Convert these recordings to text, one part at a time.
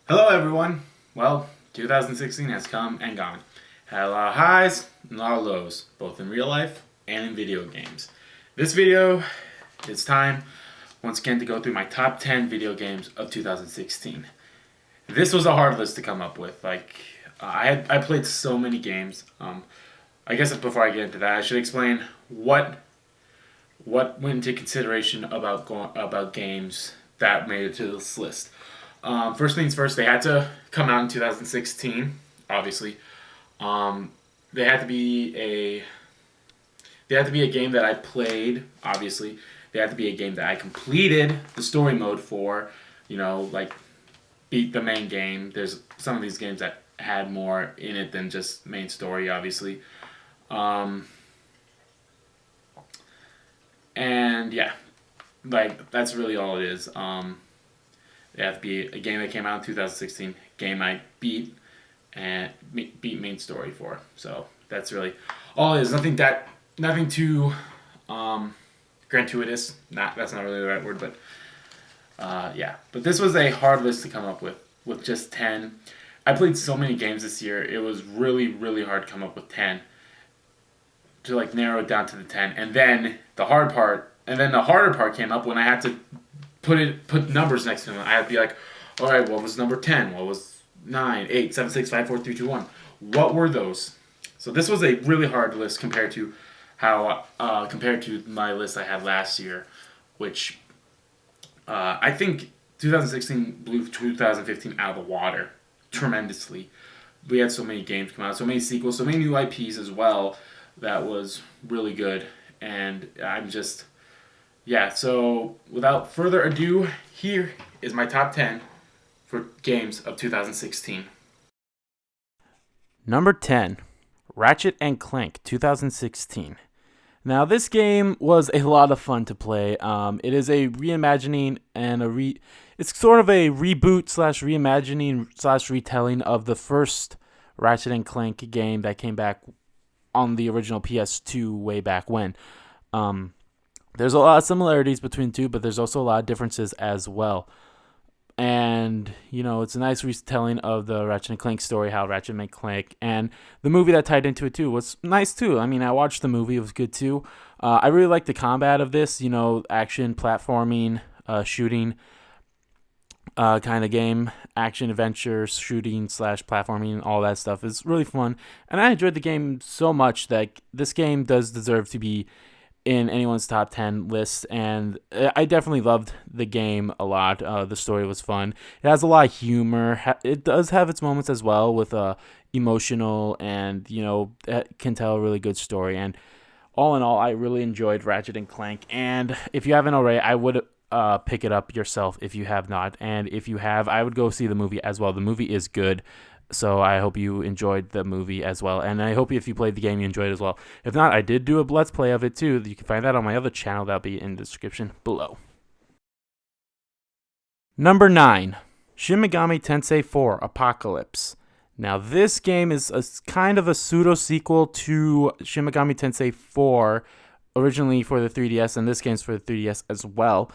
Hello, everyone. Well, 2016 has come and gone. Had a lot of highs and a lot of lows, both in real life and in video games. This video, it's time once again to go through my top 10 video games of 2016. This was a hard list to come up with. I played so many games. I guess before I get into that, I should explain what went into consideration about games that made it to this list. First things first, they had to come out in 2016. Obviously, um, they had to be a they had to be a game that I played. Obviously, they had to be a game that I completed the story mode for. Like beat the main game. There's some of these games that had more in it than just main story. Obviously, um, and yeah, like that's really all it is. It has to be a game that came out in 2016, game I beat and beat main story for. So that's really all it is. Nothing too um, gratuitous. Not that's not really the right word, but yeah. But this was a hard list to come up with just 10. I played so many games this year. It was really hard to come up with 10 to like narrow it down to the 10. And then the harder part came up when I had to put numbers next to them. I had to be like, all right, what was number 10? What was 9, 8, 7, 6, 5, 4, 3, 2, 1? What were those? So this was a really hard list compared to my list I had last year, which I think 2016 blew 2015 out of the water tremendously. We had so many games come out, so many sequels, so many new IPs as well. That was really good, and I'm just yeah, so without further ado, here is my top 10 for games of 2016. Number 10, Ratchet and Clank 2016. Now, this game was a lot of fun to play. It is a reimagining and it's sort of a reboot slash reimagining slash retelling of the first Ratchet and Clank game that came back on the original PS2 way back when. Um, there's a lot of similarities between the two, but there's also a lot of differences as well. And it's a nice retelling of the Ratchet and Clank story, how Ratchet and Clank, and the movie that tied into it too was nice too. I mean, I watched the movie; it was good too. I really like the combat of this, action, platforming, shooting, kind of game, action, adventure, shooting slash platforming, all that stuff is really fun, and I enjoyed the game so much that this game does deserve to be in anyone's top 10 list, and I definitely loved the game a lot. The story was fun. It has a lot of humor. It does have its moments as well with emotional, and it can tell a really good story. And all in all, I really enjoyed Ratchet and Clank, and if you haven't already, I would pick it up yourself if you have not, and if you have, I would go see the movie as well. The movie is good. So I hope you enjoyed the movie as well. And I hope if you played the game, you enjoyed it as well. If not, I did do a Let's Play of it too. You can find that on my other channel. That'll be in the description below. Number 9, Shin Megami Tensei 4 Apocalypse. Now, this game is kind of a pseudo sequel to Shin Megami Tensei 4, originally for the 3DS, and this game's for the 3DS as well.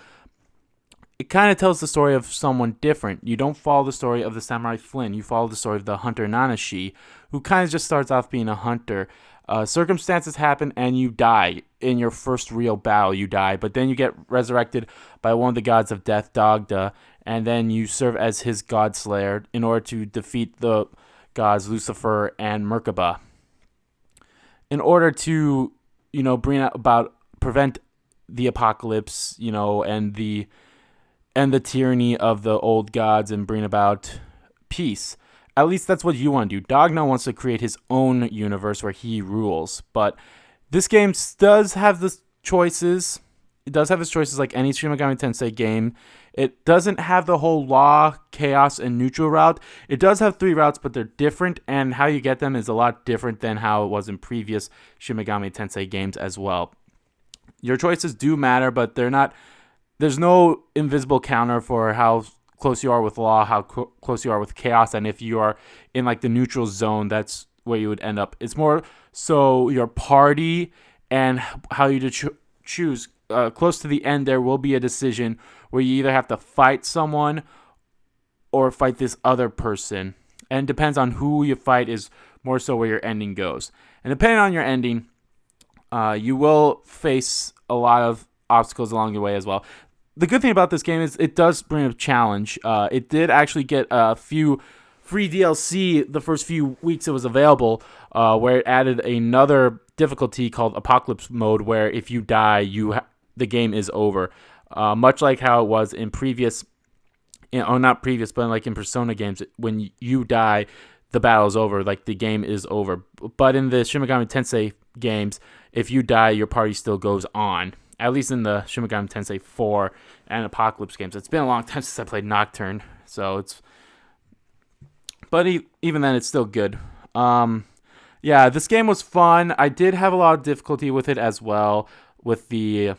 It kind of tells the story of someone different. You don't follow the story of the Samurai Flynn. You follow the story of the hunter Nanashi, who kind of just starts off being a hunter. Circumstances happen and you die in your first real battle. You die, but then you get resurrected by one of the gods of death, Dagda, and then you serve as his god slayer in order to defeat the gods Lucifer and Merkaba. In order to, bring about prevent the apocalypse, and the tyranny of the old gods and bring about peace. At least that's what you want to do. Dagna wants to create his own universe where he rules. But this game does have the choices. It does have its choices like any Shin Megami Tensei game. It doesn't have the whole law, chaos, and neutral route. It does have 3 routes, but they're different, and how you get them is a lot different than how it was in previous Shin Megami Tensei games as well. Your choices do matter, but they're not. There's no invisible counter for how close you are with law, how close you are with chaos, and if you are in like the neutral zone, that's where you would end up. It's more so your party and how you choose. Close to the end, there will be a decision where you either have to fight someone or fight this other person. And depends on who you fight is more so where your ending goes. And depending on your ending, you will face a lot of obstacles along the way as well. The good thing about this game is it does bring a challenge. It did actually get a few free DLC the first few weeks it was available, where it added another difficulty called Apocalypse Mode, where if you die, the game is over. Much like how it was in previous, not previous, but like in Persona games, when you die, the battle is over, like the game is over. But in the Shin Megami Tensei games, if you die, your party still goes on. At least in the Shin Megami Tensei 4 and Apocalypse games. It's been a long time since I played Nocturne, but even then, it's still good. Yeah, this game was fun. I did have a lot of difficulty with it as well, with the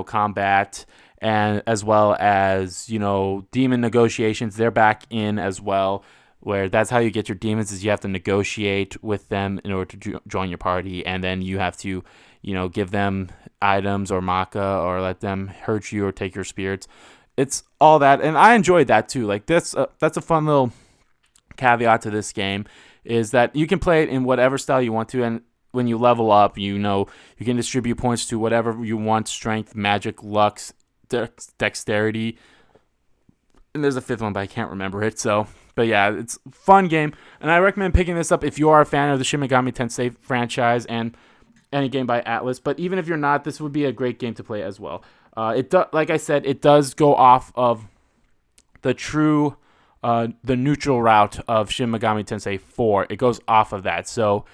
combat, and as well as demon negotiations. They're back in as well, where that's how you get your demons, is you have to negotiate with them in order to join your party, and then you have to give them items or maca, or let them hurt you or take your spirits. It's all that, and I enjoyed that too. Like that's a fun little caveat to this game, is that you can play it in whatever style you want to, and when you level up, you can distribute points to whatever you want: strength, magic, lux, dexterity, and there's a fifth one, but I can't remember it. But yeah, it's a fun game, and I recommend picking this up if you are a fan of the Shin Megami Tensei franchise and any game by Atlus. But even if you're not, this would be a great game to play as well. Like I said, it does go off of the neutral route of Shin Megami Tensei 4. It goes off of that, so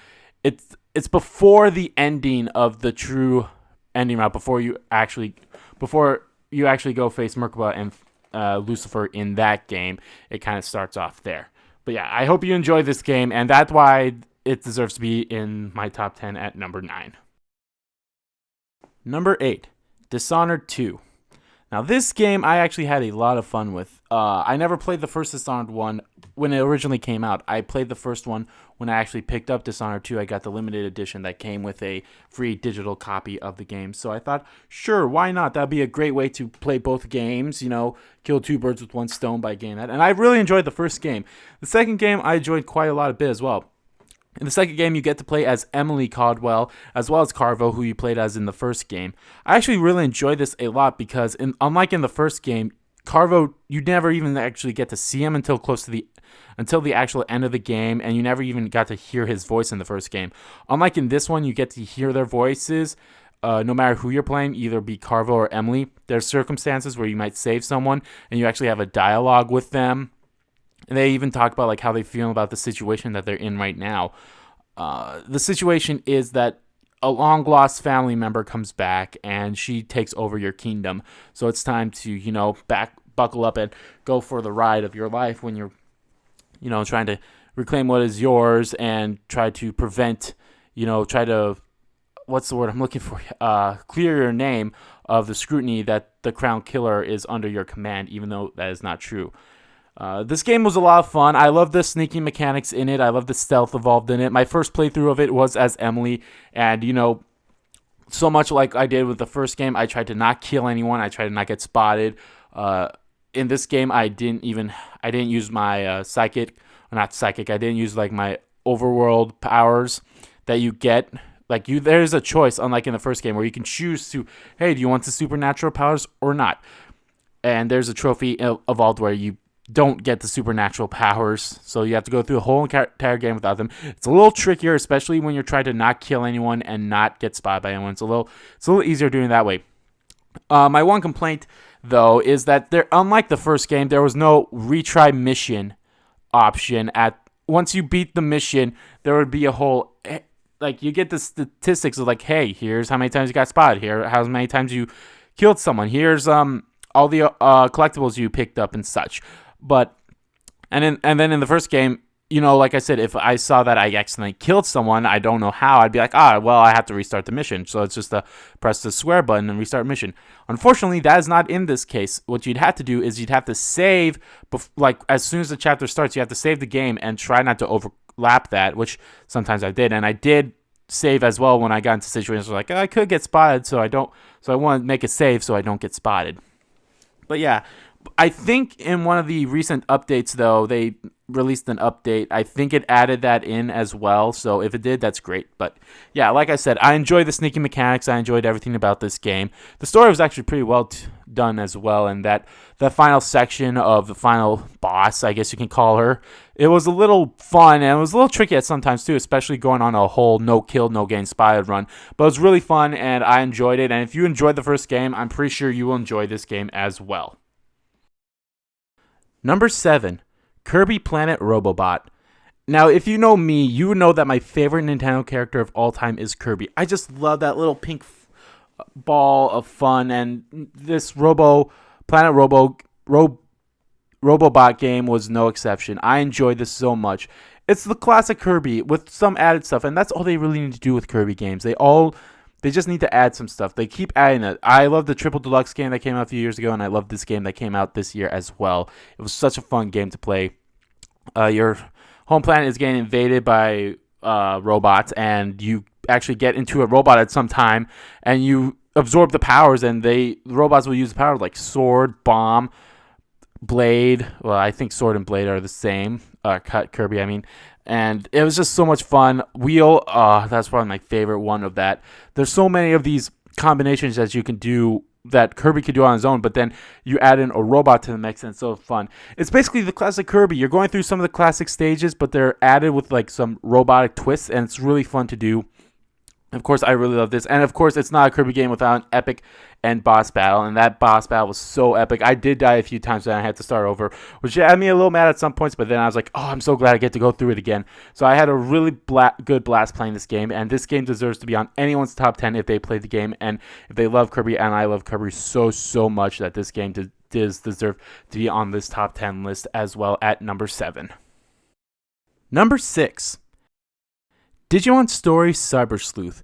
it's before the ending of the true ending route. Before you actually go face Merkaba and Lucifer in that game, it kind of starts off there. But yeah, I hope you enjoy this game, and that's why it deserves to be in my top 10 at number 9. Number 8, Dishonored 2. Now, this game I actually had a lot of fun with. I never played the first Dishonored one when it originally came out. I played the first one when I actually picked up Dishonored 2. I got the limited edition that came with a free digital copy of the game. So I thought, sure, why not? That'd be a great way to play both games, kill two birds with one stone by getting that. And I really enjoyed the first game. The second game I enjoyed quite a bit as well. In the second game, you get to play as Emily Caldwell, as well as Carvo, who you played as in the first game. I actually really enjoyed this a lot because, unlike in the first game, Carvo, you never even actually get to see him until the actual end of the game, and you never even got to hear his voice in the first game. Unlike in this one, you get to hear their voices, no matter who you're playing, either be Carvo or Emily. There's circumstances where you might save someone, and you actually have a dialogue with them. And they even talk about how they feel about the situation that they're in right now. The situation is that a long-lost family member comes back, and she takes over your kingdom. So it's time to, buckle up and go for the ride of your life when you're, trying to reclaim what is yours and try to prevent, what's the word I'm looking for? Clear your name of the scrutiny that the Crown Killer is under your command, even though that is not true. This game was a lot of fun. I love the sneaking mechanics in it. I love the stealth involved in it. My first playthrough of it was as Emily, and so much like I did with the first game, I tried to not kill anyone. I tried to not get spotted. In this game, I didn't use my psychic, or not psychic. I didn't use my overworld powers that you get. There's a choice, unlike in the first game, where you can choose to, hey, do you want the supernatural powers or not? And there's a trophy evolved where you don't get the supernatural powers, so you have to go through the whole entire game without them. It's a little trickier, especially when you're trying to not kill anyone and not get spotted by anyone. It's a little easier doing it that way. My one complaint, though, is that unlike the first game, there was no retry mission option. Once you beat the mission, there would be a whole, you get the statistics of hey, here's how many times you got spotted. Here, how many times you killed someone. Here's all the collectibles you picked up and such. And then in the first game, like I said, if I saw that I accidentally killed someone, I don't know how, I'd be like, I have to restart the mission. So it's just to press the square button and restart mission. Unfortunately, that is not in this case. What you'd have to do is you'd have to save, as soon as the chapter starts, you have to save the game and try not to overlap that, which sometimes I did. And I did save as well when I got into situations where I could get spotted, so I want to make a save so I don't get spotted. But yeah, I think in one of the recent updates, though, they released an update. I think it added that in as well. So if it did, that's great. But yeah, like I said, I enjoyed the sneaking mechanics. I enjoyed everything about this game. The story was actually pretty well done as well. And that final section of the final boss, I guess you can call her, it was a little fun and it was a little tricky at sometimes too, especially going on a whole no kill, no gain spy run. But it was really fun and I enjoyed it. And if you enjoyed the first game, I'm pretty sure you will enjoy this game as well. Number 7, Kirby Planet Robobot. Now, if you know me, you would know that my favorite Nintendo character of all time is Kirby. I just love that little pink ball of fun, and this Robobot game was no exception. I enjoyed this so much. It's the classic Kirby with some added stuff, and that's all they really need to do with Kirby games. They just need to add some stuff. They keep adding it. I love the Triple Deluxe game that came out a few years ago, and I love this game that came out this year as well. It was such a fun game to play. Your home planet is getting invaded by robots, and you actually get into a robot at some time, and you absorb the powers, and the robots will use the power like sword, bomb, blade. Well, I think sword and blade are the same. Cut Kirby, I mean. And it was just so much fun. Wheel, that's probably my favorite one of that. There's so many of these combinations that you can do that Kirby could do on his own, but then you add in a robot to the mix and it's so fun. It's basically the classic Kirby. You're going through some of the classic stages, but they're added with like some robotic twists, and it's really fun to do. Of course, I really love this. And of course, it's not a Kirby game without an epic end boss battle. And that boss battle was so epic. I did die a few times and I had to start over, which had me a little mad at some points. But then I was like, oh, I'm so glad I get to go through it again. So I had a really good blast playing this game. And this game deserves to be on anyone's top 10 if they played the game. And if they love Kirby, and I love Kirby so much, that this game does deserve to be on this top 10 list as well at number 7. Number 6. Digimon Story Cyber Sleuth.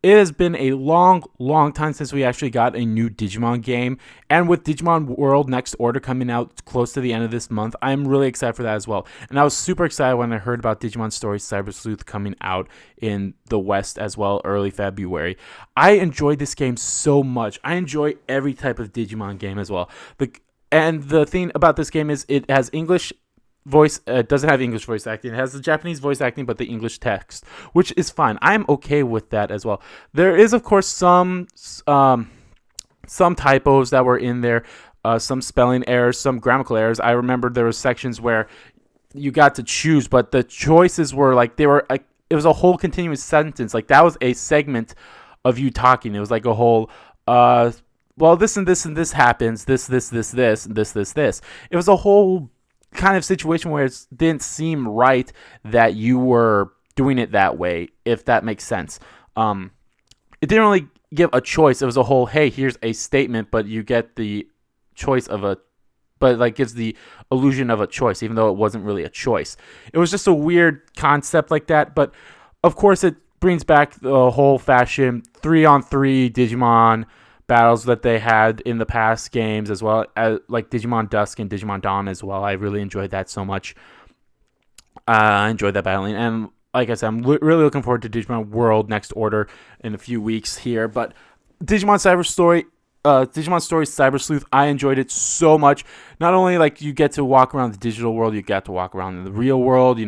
It has been a long time since we actually got a new Digimon game, and with Digimon World Next Order coming out close to the end of this month, I'm really excited for that as well. And I was super excited when I heard about Digimon Story Cyber Sleuth coming out in the West as well, early February. I enjoyed this game so much. I enjoy every type of Digimon game as well. And the thing about this game is it has English voice, doesn't have English voice acting. It has the Japanese voice acting, but the English text, which is fine. I'm okay with that as well. There is, of course, some typos that were in there, some spelling errors, some grammatical errors. I remember there were sections where you got to choose, but the choices were like it was a whole continuous sentence. Like that was a segment of you talking. It was like a whole well, this and this and this happens. This, and this. It was a whole kind of situation where it didn't seem right that you were doing it that way, if that makes sense. It didn't really give a choice. It was a whole, hey, here's a statement, but you get the choice of but like gives the illusion of a choice, even though it wasn't really a choice. It was just a weird concept like that, but of course it brings back the whole fashion 3-on-3 Digimon battles that they had in the past games, as well as like Digimon Dusk and Digimon Dawn as well. I really enjoyed that so much. I enjoyed that battling, and like I said, I'm really looking forward to Digimon World Next Order in a few weeks here. But Digimon Story Cyber Sleuth, I enjoyed it so much. Not only like you get to walk around the digital world, you get to walk around in the real world,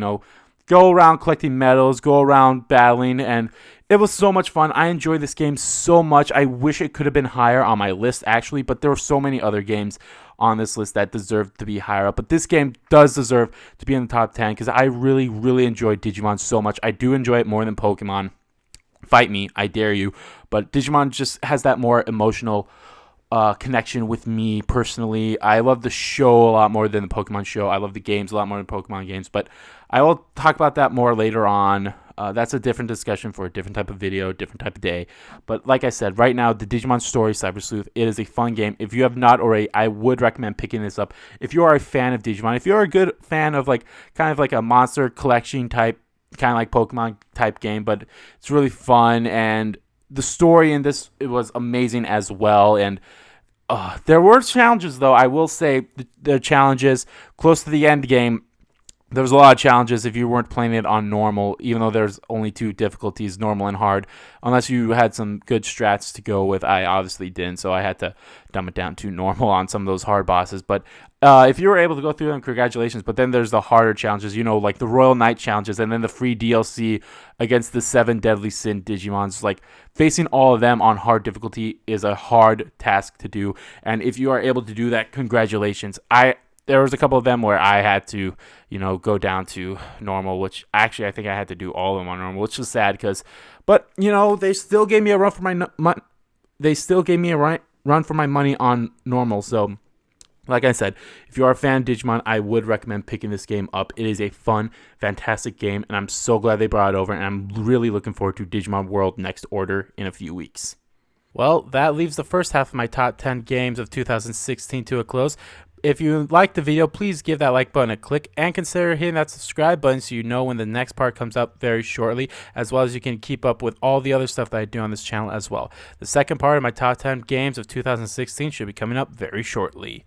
go around collecting medals, go around battling, and it was so much fun. I enjoyed this game so much. I wish it could have been higher on my list, actually, but there were so many other games on this list that deserved to be higher up. But this game does deserve to be in the top 10 because I really, really enjoyed Digimon so much. I do enjoy it more than Pokemon. Fight me, I dare you. But Digimon just has that more emotional connection with me personally. I love the show a lot more than the Pokemon show. I love the games a lot more than Pokemon games, but I will talk about that more later on. That's a different discussion for a different type of video, different type of day. But like I said, right now, the Digimon Story Cyber Sleuth, it is a fun game. If you have not already, I would recommend picking this up. If you are a fan of Digimon, if you're a good fan of kind of like a monster collection type, kind of like Pokemon type game, but it's really fun, and the story in this, it was amazing as well. And there were challenges, though. I will say the challenges close to the end game, There was a lot of challenges if you weren't playing it on normal, even though there's only 2 difficulties, normal and hard, unless you had some good strats to go with. I obviously didn't, so I had to dumb it down to normal on some of those hard bosses. But if you were able to go through them, congratulations. But then there's the harder challenges, like the Royal Knight challenges, and then the free DLC against the 7 Deadly Sin Digimons. Like, facing all of them on hard difficulty is a hard task to do, and if you are able to do that, congratulations. There was a couple of them where I had to, go down to normal, which actually I think I had to do all of them on normal, which was sad but they still gave me a run for my money on normal. So, like I said, if you are a fan of Digimon, I would recommend picking this game up. It is a fun, fantastic game, and I'm so glad they brought it over, and I'm really looking forward to Digimon World Next Order in a few weeks. Well, that leaves the first half of my top 10 games of 2016 to a close. If you liked the video, please give that like button a click and consider hitting that subscribe button so you know when the next part comes up very shortly, as well as you can keep up with all the other stuff that I do on this channel as well. The second part of my top 10 games of 2016 should be coming up very shortly.